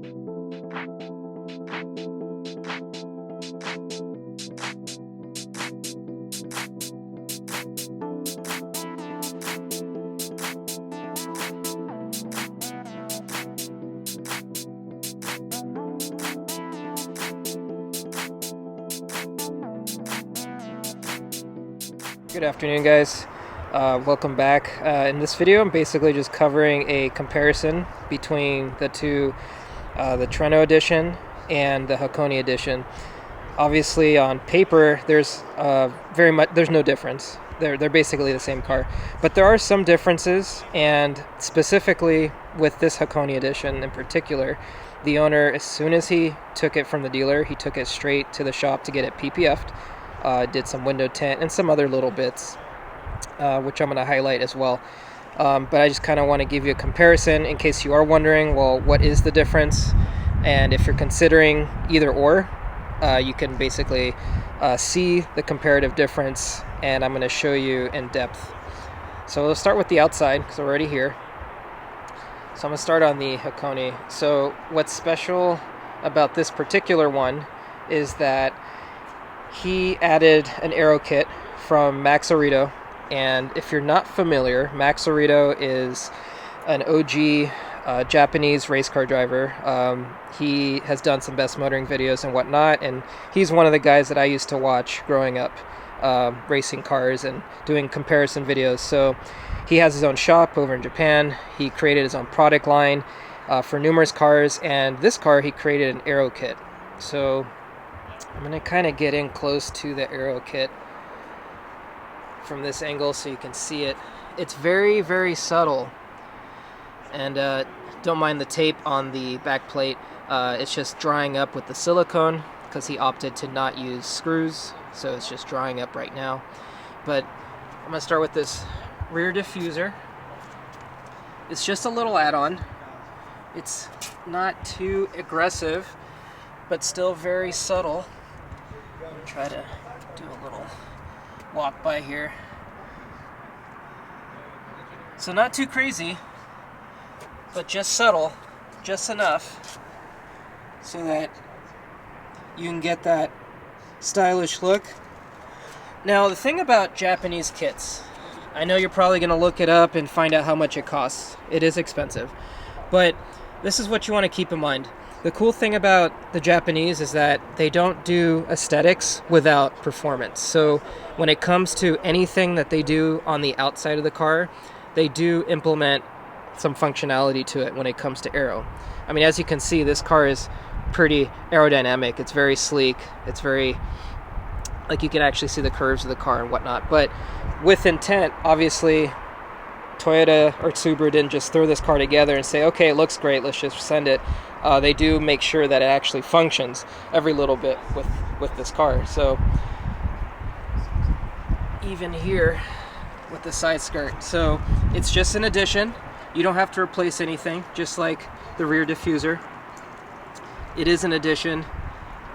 Good afternoon, guys. Welcome back. In this video, I'm basically just covering a comparison between the two, the Trueno Edition and the Hakone Edition. Obviously, on paper, there's no difference. They're basically the same car, but there are some differences, and specifically with this Hakone Edition in particular, the owner, as soon as he took it from the dealer, he took it straight to the shop to get it PPF'd. Did some window tint and some other little bits, which I'm going to highlight as well. But I just kind of want to give you a comparison in case you are wondering, well, what is the difference? And if you're considering either or, you can basically see the comparative difference, and I'm going to show you in depth. So let's start with the outside, because we're already here. So I'm going to start on the Hakone. So what's special about this particular one is that he added an aero kit from Max Orido, and if you're not familiar, Max Orido is an OG Japanese race car driver. He has done some best motoring videos and whatnot, and he's one of the guys that I used to watch growing up, racing cars and doing comparison videos. So he has his own shop over in Japan. He created his own product line for numerous cars, and this car he created an aero kit. So I'm going to kind of get in close to the aero kit from this angle so you can see it. It's very, very subtle, and don't mind the tape on the back plate. It's just drying up with the silicone because he opted to not use screws, so it's just drying up right now. But I'm going to start with this rear diffuser. It's just a little add-on. It's not too aggressive, but still very subtle. Try to do a little walk by here. So not too crazy, but just subtle, just enough so that you can get that stylish look. Now, the thing about Japanese kits, I know you're probably going to look it up and find out how much it costs. It is expensive, but this is what you want to keep in mind. The cool thing about the Japanese is that they don't do aesthetics without performance. So when it comes to anything that they do on the outside of the car, they do implement some functionality to it when it comes to aero. I mean, as you can see, this car is pretty aerodynamic. It's very sleek. It's very, like, you can actually see the curves of the car and whatnot. But with intent, obviously, Toyota or Subaru didn't just throw this car together and say, okay, it looks great, let's just send it. They do make sure that it actually functions every little bit with this car. So even here with the side skirt. So it's just an addition. You don't have to replace anything, just like the rear diffuser. It is an addition,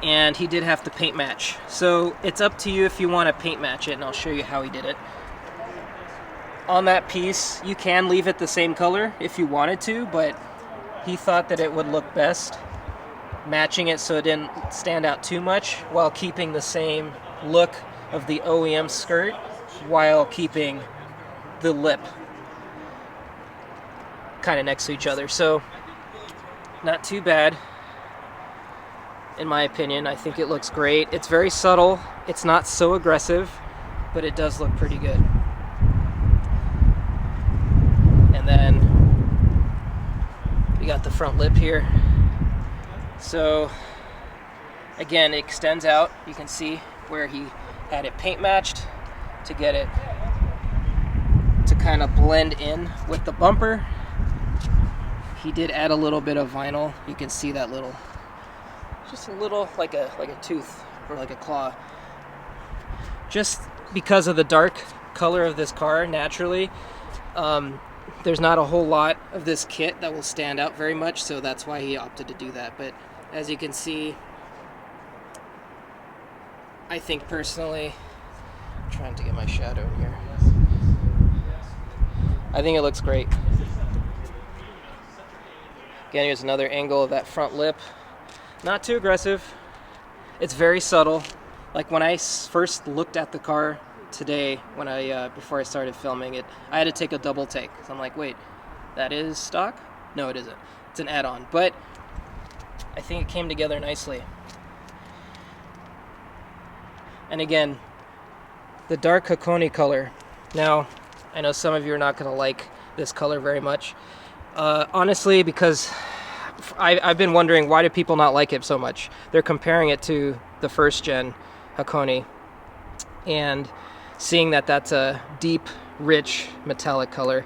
and he did have to paint match. So it's up to you if you want to paint match it, and I'll show you how he did it. On that piece, you can leave it the same color if you wanted to, but he thought that it would look best matching it so it didn't stand out too much while keeping the same look of the OEM skirt while keeping the lip kind of next to each other. So not too bad in my opinion. I think it looks great. It's very subtle. It's not so aggressive, but it does look pretty good. And then we got the front lip here. So again, it extends out. You can see where he had it paint matched to get it to kind of blend in with the bumper. He did add a little bit of vinyl. You can see that little, just a little, like a tooth or like a claw. Just because of the dark color of this car, naturally, there's not a whole lot of this kit that will stand out very much, so that's why he opted to do that. But as you can see, I think personally, I'm trying to get my shadow in here, I think it looks great. Again, here's another angle of that front lip. Not too aggressive. It's very subtle. Like when I first looked at the car today, when before I started filming it, I had to take a double take. So I'm like, wait, that is stock? No, it isn't. It's an add-on, but I think it came together nicely. And again, the dark Hakone color. Now, I know some of you are not going to like this color very much. Honestly, because I've been wondering, why do people not like it so much? They're comparing it to the first gen Hakone, and seeing that that's a deep, rich, metallic color.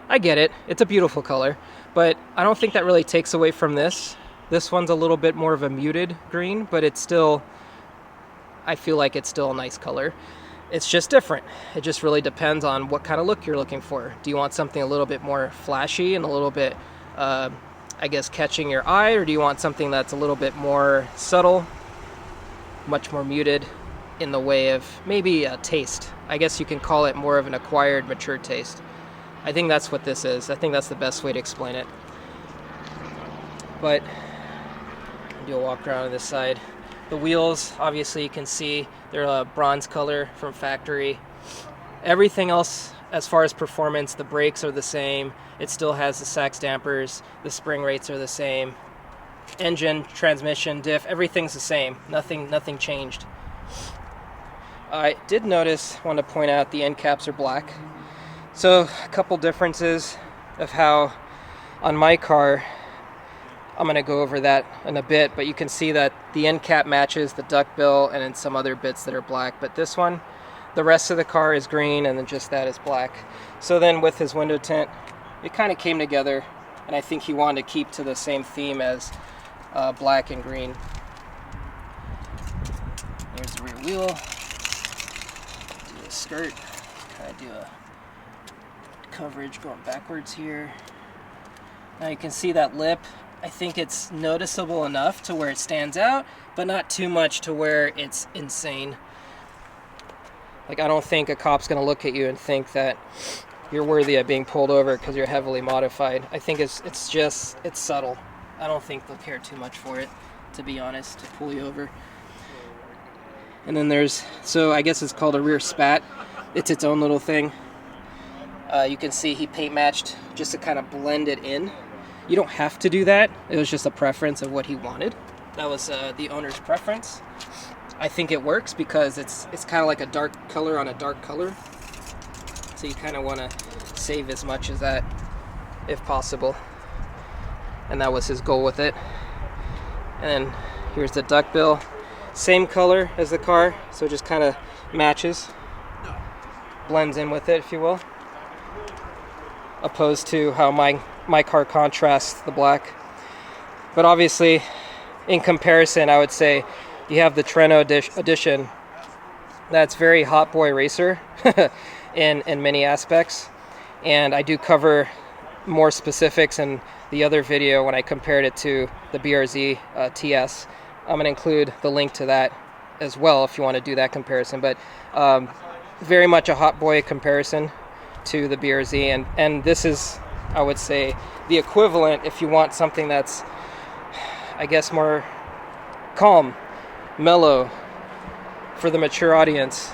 I get it. It's a beautiful color, but I don't think that really takes away from this. This one's a little bit more of a muted green, but it's still, I feel like it's still a nice color. It's just different. It just really depends on what kind of look you're looking for. Do you want something a little bit more flashy and a little bit, I guess, catching your eye, or do you want something that's a little bit more subtle, much more muted in the way of maybe a taste? I guess you can call it more of an acquired, mature taste. I think that's what this is. I think that's the best way to explain it. But do a walk around on this side. The wheels, obviously you can see they're a bronze color from factory. Everything else, as far as performance, the brakes are the same. It still has the sax dampers. The spring rates are the same. Engine, transmission, diff, everything's the same. Nothing changed. I did notice, want to point out, the end caps are black. So a couple differences of how on my car, I'm going to go over that in a bit, but you can see that the end cap matches the duckbill and then some other bits that are black. But this one, the rest of the car is green, and then just that is black. So then with his window tint, it kind of came together, and I think he wanted to keep to the same theme as black and green. Here's the rear wheel. Do a skirt, kind of do a coverage going backwards here. Now you can see that lip. I think it's noticeable enough to where it stands out, but not too much to where it's insane. Like, I don't think a cop's gonna look at you and think that you're worthy of being pulled over because you're heavily modified. I think it's subtle. I don't think they'll care too much for it, to be honest, to pull you over. And then there's, so I guess it's called a rear spat. It's its own little thing. You can see he paint matched just to kind of blend it in. You don't have to do that. It was just a preference of what he wanted. That was the owner's preference. I think it works because it's kind of like a dark color on a dark color. So you kind of want to save as much as that if possible. And that was his goal with it. And then here's the duckbill. Same color as the car, so it just kind of matches. Blends in with it, if you will. Opposed to how my car contrasts the black. But obviously, in comparison, I would say you have the Trueno Edition. That's very hot boy racer in many aspects. And I do cover more specifics in the other video when I compared it to the BRZ TS. I'm going to include the link to that as well if you want to do that comparison. But very much a hot boy comparison to the BRZ. And this is, I would say, the equivalent if you want something that's, I guess, more calm, mellow, for the mature audience.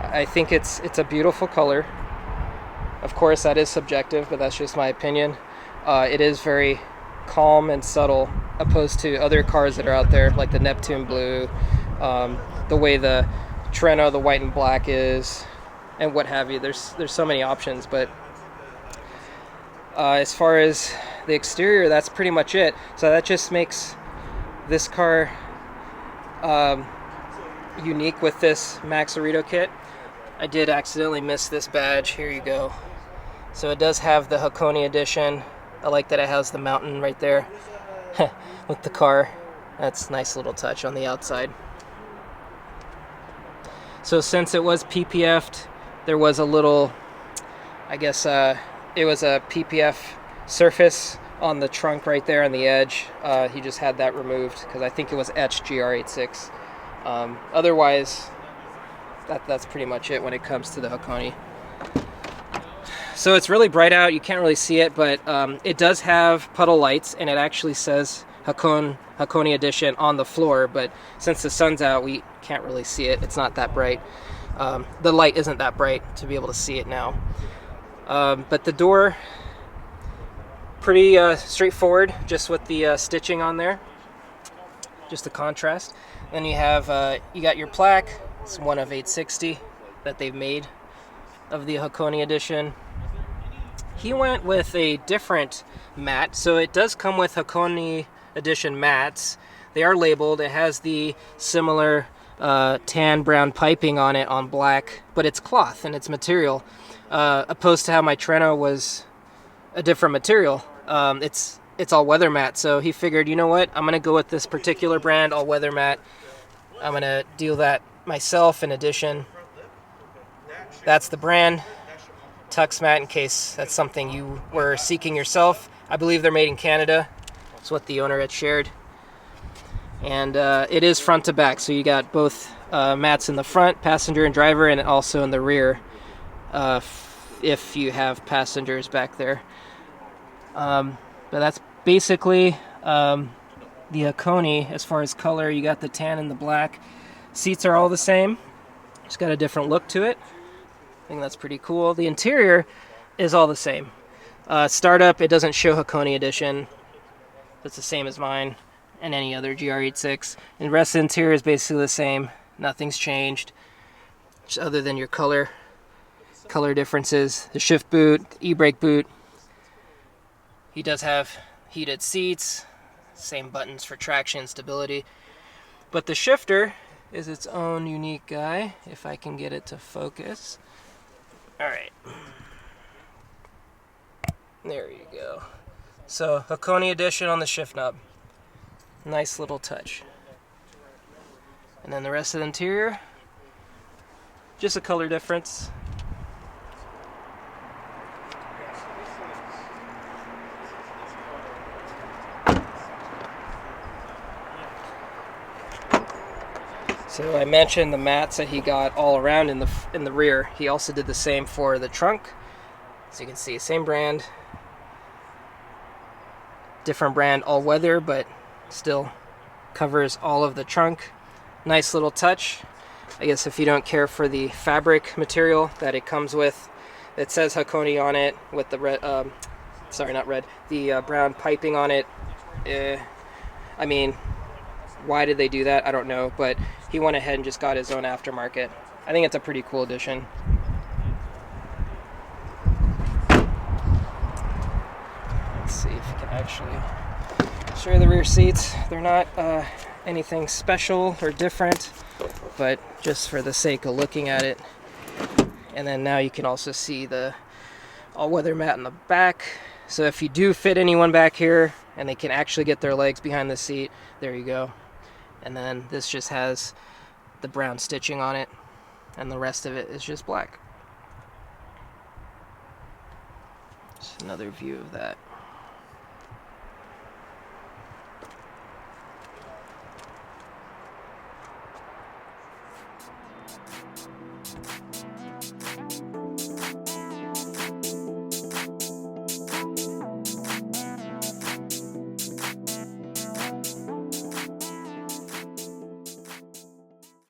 I think it's a beautiful color. Of course, that is subjective, but that's just my opinion. It is very calm and subtle, opposed to other cars that are out there, like the Neptune Blue, the way the Trueno, the white and black is, and what have you. There's so many options, but as far as the exterior, that's pretty much it. So that just makes this car unique with this Max Orido kit. I did accidentally miss this badge. Here you go. So it does have the Hakone Edition. I like that it has the mountain right there with the car. That's a nice little touch on the outside. So since it was PPF'd, there was a little, I guess, it was a PPF surface on the trunk right there on the edge. He just had that removed because I think it was etched GR86. Otherwise, that's pretty much it when it comes to the Hakone. So it's really bright out, you can't really see it, but it does have puddle lights, and it actually says Hakone Edition on the floor, but since the sun's out, we can't really see it. It's not that bright. The light isn't that bright to be able to see it now. But the door, pretty straightforward, just with the stitching on there, just the contrast. Then you have, you got your plaque. It's one of 860 that they've made of the Hakone Edition. He went with a different mat, so it does come with Hakone Edition mats. They are labeled. It has the similar tan brown piping on it on black, but it's cloth and it's material, opposed to how my Trueno was a different material. It's all weather mat, so he figured, you know what, I'm gonna go with this particular brand, all weather mat. I'm gonna deal that myself in Edition. That's the brand, Tux Mat, in case that's something you were seeking yourself. I believe they're made in Canada. That's what the owner had shared. And it is front to back, so you got both mats in the front, passenger and driver, and also in the rear if you have passengers back there. But that's basically the Hakone. As far as color, you got the tan and the black. Seats are all the same, just got a different look to it. I think that's pretty cool. The interior is all the same. Startup, it doesn't show Hakone Edition. That's the same as mine and any other GR86. And the rest of the interior is basically the same. Nothing's changed, just other than your color differences. The shift boot, the e-brake boot. He does have heated seats, same buttons for traction and stability. But the shifter is its own unique guy, if I can get it to focus. Alright. There you go. So, Hakone Edition on the shift knob. Nice little touch. And then the rest of the interior, just a color difference. So I mentioned the mats that he got all around in the rear. He also did the same for the trunk. So you can see, same brand, different brand, all weather, but still covers all of the trunk. Nice little touch. I guess if you don't care for the fabric material that it comes with, it says Hakone on it with the red, sorry, not red, the brown piping on it. I mean, why did they do that? I don't know, but he went ahead and just got his own aftermarket. I think it's a pretty cool addition. Let's see if you can actually show you the rear seats. They're not anything special or different, but just for the sake of looking at it. And then now you can also see the all-weather mat in the back. So if you do fit anyone back here and they can actually get their legs behind the seat, there you go. And then this just has the brown stitching on it, and the rest of it is just black. Just another view of that.